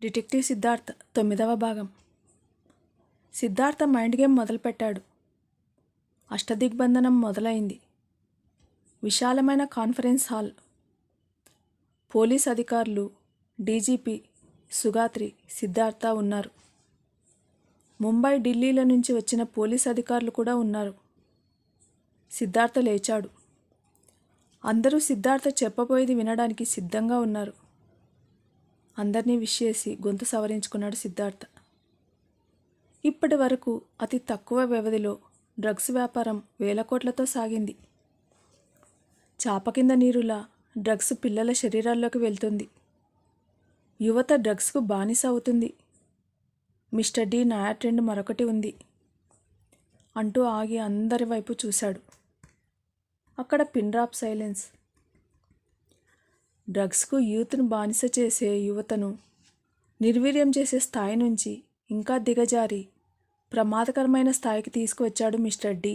Detective Siddharth 9వ భాగం. Siddhartha mind game మొదలుపెట్టాడు. అష్టదిగ్బంధనం మొదలైంది. విశాలమైన కాన్ఫరెన్స్ హాల్. పోలీస్ అధికారులు, డీజీపీ సుగాత్రి, సిద్ధార్థ ఉన్నారు. ముంబై, ఢిల్లీల నుంచి వచ్చిన పోలీస్ అధికారులు కూడా ఉన్నారు. సిద్ధార్థ లేచాడు. అందరూ సిద్ధార్థ చెప్పబోయేది వినడానికి సిద్ధంగా ఉన్నారు. అందరినీ విష్ చేసి గొంతు సవరించుకున్నాడు సిద్ధార్థ. ఇప్పటి వరకు అతి తక్కువ వ్యవధిలో డ్రగ్స్ వ్యాపారం వేల కోట్లతో సాగింది. చాప కింద నీరులా డ్రగ్స్ పిల్లల శరీరాల్లోకి వెళ్తుంది. యువత డ్రగ్స్కు బానిస అవుతుంది. మిస్టర్ డి నయా ట్రెండ్ మరొకటి ఉంది అంటూ ఆగి అందరి వైపు చూశాడు. అక్కడ పిన్ డ్రాప్ సైలెన్స్. డ్రగ్స్కు యూత్ను బానిస చేసే యువతను నిర్వీర్యం చేసే స్థాయి నుంచి ఇంకా దిగజారి ప్రమాదకరమైన స్థాయికి తీసుకువచ్చాడు మిస్టర్ డి.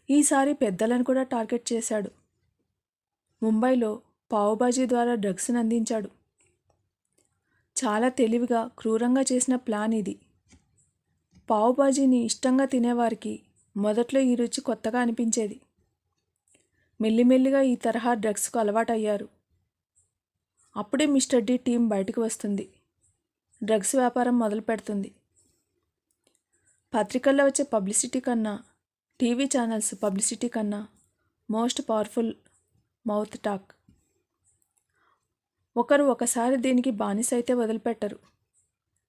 ఈసారి పెద్దలను కూడా టార్గెట్ చేశాడు. ముంబైలో పావుబాజీ ద్వారా డ్రగ్స్ను అందించాడు. చాలా తెలివిగా, క్రూరంగా చేసిన ప్లాన్ ఇది. పావుబాజీని ఇష్టంగా తినేవారికి మొదట్లో ఈ రుచి కొత్తగా అనిపించేది. మెల్లిమెల్లిగా ఈ తరహా డ్రగ్స్కు అలవాటయ్యారు. అప్పుడే మిస్టర్ డి టీం బయటకు వస్తుంది. డ్రగ్స్ వ్యాపారం మొదలు పెడుతుంది. పత్రికల్లో వచ్చే పబ్లిసిటీ కన్నా, టీవీ ఛానల్స్ పబ్లిసిటీ కన్నా మోస్ట్ పవర్ఫుల్ మౌత్ టాక్. ఒకసారి దీనికి బానిస అయితే వదిలిపెట్టరు.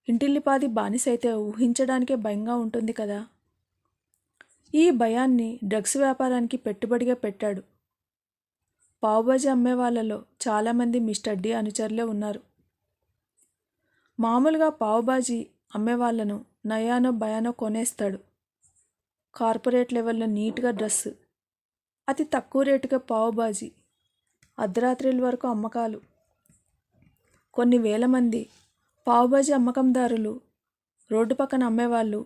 ఇంటిల్లిపాది బానిస అయితే ఊహించడానికే భయంగా ఉంటుంది కదా. ఈ భయాన్ని డ్రగ్స్ వ్యాపారానికి పెట్టుబడిగా పెట్టాడు. పావుబాజీ అమ్మే వాళ్ళలో చాలామంది మిస్టర్ డి అనుచరులే ఉన్నారు. మామూలుగా పావుబాజీ అమ్మేవాళ్లను నయానో భయానో కొనేస్తాడు. కార్పొరేట్ లెవెల్లో నీట్గా డ్రెస్సు, అతి తక్కువ రేటుగా పావుబాజీ, అర్ధరాత్రుల వరకు అమ్మకాలు. కొన్ని వేల మంది పావుబాజీ అమ్మకందారులు, రోడ్డు పక్కన అమ్మేవాళ్ళు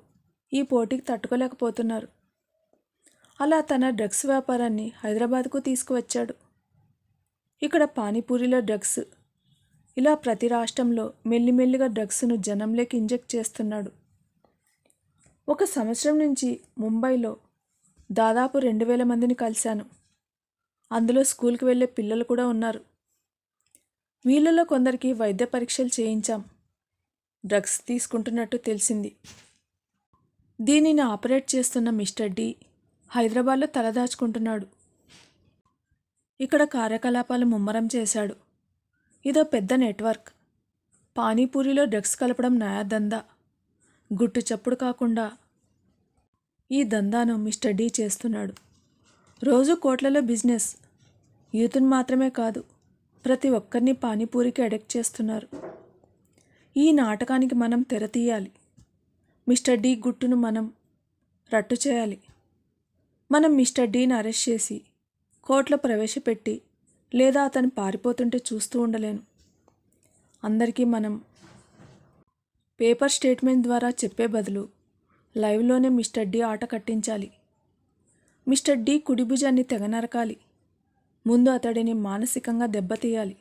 ఈ పోటీకి తట్టుకోలేకపోతున్నారు. అలా తన డ్రగ్స్ వ్యాపారాన్ని హైదరాబాద్కు తీసుకువచ్చాడు. ఇక్కడ పానీపూరిలో డ్రగ్స్, ఇలా ప్రతి రాష్ట్రంలో మెల్లిమెల్లిగా డ్రగ్స్ను జనంలోకి ఇంజెక్ట్ చేస్తున్నాడు. 1 సంవత్సరం నుంచి ముంబైలో దాదాపు 2000 మందిని కలిశాను. అందులో స్కూల్కి వెళ్ళే పిల్లలు కూడా ఉన్నారు. వీళ్ళలో కొందరికి వైద్య పరీక్షలు చేయించాం. డ్రగ్స్ తీసుకుంటున్నట్టు తెలిసింది. దీనిని ఆపరేట్ చేస్తున్న మిస్టర్ డి హైదరాబాద్లో తలదాచుకుంటున్నాడు. ఇక్కడ కార్యకలాపాలు ముమ్మరం చేశాడు. ఇదో పెద్ద నెట్వర్క్. పానీపూరిలో డ్రగ్స్ కలపడం నయా దందా. గుట్టు చప్పుడు కాకుండా ఈ దందాను మిస్టర్ డి చేస్తున్నాడు. రోజు కోట్లలో బిజినెస్. యూత్ని మాత్రమే కాదు, ప్రతి ఒక్కరిని పానీపూరికి అడిక్ట్ చేస్తున్నారు. ఈ నాటకానికి మనం తెర తీయాలి. మిస్టర్ డి గుట్టును మనం రట్టు చేయాలి. మనం మిస్టర్ డీని అరెస్ట్ చేసి కోర్టులో ప్రవేశపెట్టి, లేదా అతను పారిపోతుంటే చూస్తూ ఉండలేను. అందరికీ మనం పేపర్ స్టేట్మెంట్ ద్వారా చెప్పే బదులు లైవ్లోనే మిస్టర్ డి ఆట కట్టించాలి. మిస్టర్ డి కుడి భుజాన్ని తెగనరకాలి. ముందు అతడిని మానసికంగా దెబ్బతీయాలి.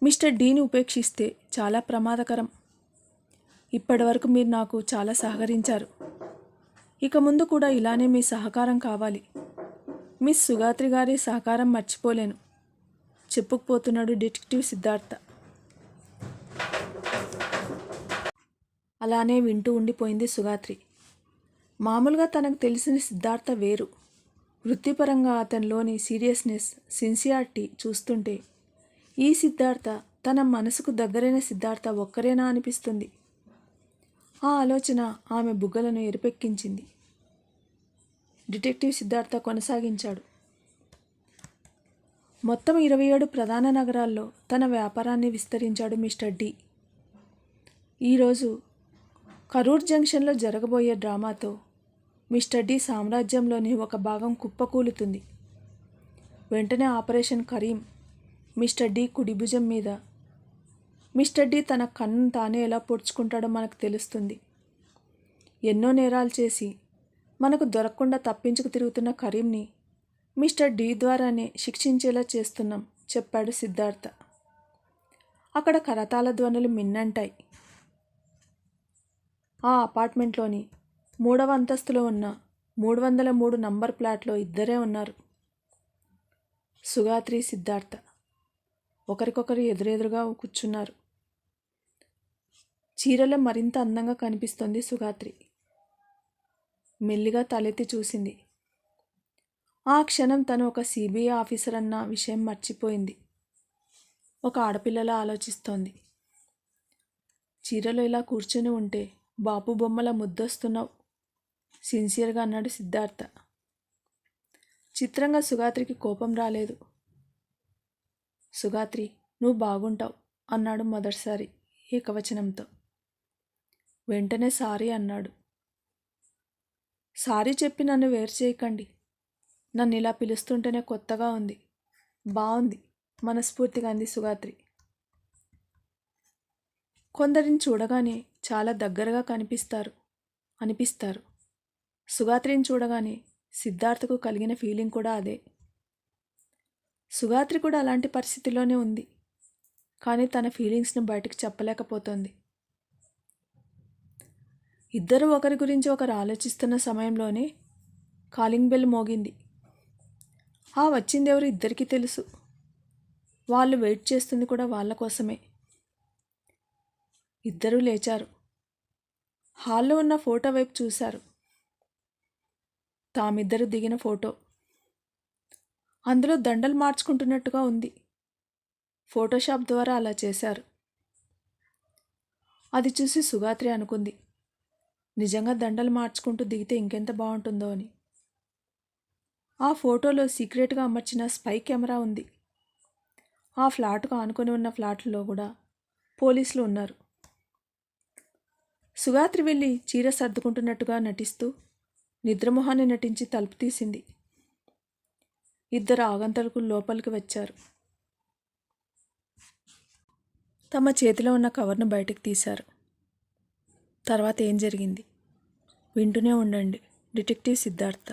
మిస్టర్ డీని ఉపేక్షిస్తే చాలా ప్రమాదకరం. ఇప్పటివరకు మీరు నాకు చాలా సహకరించారు. ఇక ముందు కూడా ఇలానే మీ సహకారం కావాలి. మిస్ సుగాత్రి గారి సహకారం మర్చిపోలేను చెప్పుకుపోతున్నాడు డిటెక్టివ్ సిద్ధార్థ. అలానే వింటూ ఉండిపోయింది సుగాత్రి. మామూలుగా తనకు తెలిసిన సిద్ధార్థ వేరు. వృత్తిపరంగా అతనిలోని సీరియస్నెస్, సిన్సియారిటీ చూస్తుంటే ఈ సిద్ధార్థ తన మనసుకు దగ్గరైన సిద్ధార్థ ఒక్కరేనా అనిపిస్తుంది. ఆ ఆలోచన ఆమె బుగ్గలను ఎరుపెక్కించింది. డిటెక్టివ్ సిద్ధార్థ కొనసాగించాడు. మొత్తం 27 ప్రధాన నగరాల్లో తన వ్యాపారాన్ని విస్తరించాడు మిస్టర్ డి. ఈరోజు కరూర్ జంక్షన్లో జరగబోయే డ్రామాతో మిస్టర్ డి సామ్రాజ్యంలోని ఒక భాగం కుప్పకూలుతుంది. వెంటనే ఆపరేషన్ కరీం మిస్టర్ డి కుడి భుజం మీద. మిస్టర్ డి తన కన్ను తానే ఎలా పొడుచుకుంటాడో మనకు తెలుస్తుంది. ఎన్నో నేరాలు చేసి మనకు దొరకకుండా తప్పించుకు తిరుగుతున్న కరీంని మిస్టర్ డి ద్వారానే శిక్షించేలా చేస్తున్నాం చెప్పాడు సిద్ధార్థ. అక్కడ కరతాళ ధ్వనులు మిన్నంటాయి. ఆ అపార్ట్మెంట్లోని 3వ అంతస్తులో ఉన్న 303 నంబర్ ఫ్లాట్లో ఇద్దరే ఉన్నారు. సుగాత్రి, సిద్ధార్థ ఒకరికొకరు ఎదురెదురుగా కూర్చున్నారు. చీరలో మరింత అందంగా కనిపిస్తోంది సుగాత్రి. మెల్లిగా తలెత్తి చూసింది. ఆ క్షణం తను ఒక సిబిఐ ఆఫీసర్ అన్న విషయం మర్చిపోయింది. ఒక ఆడపిల్లలా ఆలోచిస్తోంది. చీరలో ఇలా కూర్చుని ఉంటే బాపు బొమ్మల ముద్దొస్తున్నావు సిన్సియర్గా అన్నాడు సిద్ధార్థ. చిత్రంగా సుగాత్రికి కోపం రాలేదు. సుగాత్రి, నువ్వు బాగుంటావు అన్నాడు మొదటిసారి ఏకవచనంతో. వెంటనే సారీ అన్నాడు. సారీ చెప్పి నన్ను వేరు చేయకండి. నన్ను ఇలా పిలుస్తుంటేనే కొత్తగా ఉంది. బాగుంది మనస్ఫూర్తిగా అంది సుగాత్రి. కొందరిని చూడగానే చాలా దగ్గరగా అనిపిస్తారు. సుగాత్రిని చూడగానే సిద్ధార్థకు కలిగిన ఫీలింగ్ కూడా అదే. సుగాత్రి కూడా అలాంటి పరిస్థితిలోనే ఉంది. కానీ తన ఫీలింగ్స్ని బయటకు చెప్పలేకపోతుంది. ఇద్దరు ఒకరి గురించి ఒకరు ఆలోచిస్తున్న సమయంలోనే కాలింగ్ బెల్ మోగింది. వచ్చిందెవరు ఇద్దరికీ తెలుసు. వాళ్ళు వెయిట్ చేస్తుంది కూడా వాళ్ళ కోసమే. ఇద్దరూ లేచారు. హాల్లో ఉన్న ఫోటో వైపు చూశారు. తామిద్దరు దిగిన ఫోటో. అందులో దండలు మార్చుకుంటున్నట్టుగా ఉంది. ఫోటోషాప్ ద్వారా అలా చేశారు. అది చూసి సుగాత్రి అనుకుంది, నిజంగా దండలు మార్చుకుంటూ దిగితే ఇంకెంత బాగుంటుందో అని. ఆ ఫోటోలో సీక్రెట్గా అమర్చిన స్పై కెమెరా ఉంది. ఆ ఫ్లాట్కు ఆనుకొని ఉన్న ఫ్లాట్లో కూడా పోలీసులు ఉన్నారు. సుగాత్రి వెళ్ళి చీర సర్దుకుంటున్నట్టుగా నటిస్తూ నిద్రమొహాన్ని నటించి తలుపు తీసింది. ఇద్దరు ఆగంతలకు లోపలికి వచ్చారు. తమ చేతిలో ఉన్న కవర్ను బయటకు తీశారు. తర్వాత ఏం జరిగింది వింటూనే ఉండండి. డిటెక్టివ్ సిద్ధార్థ.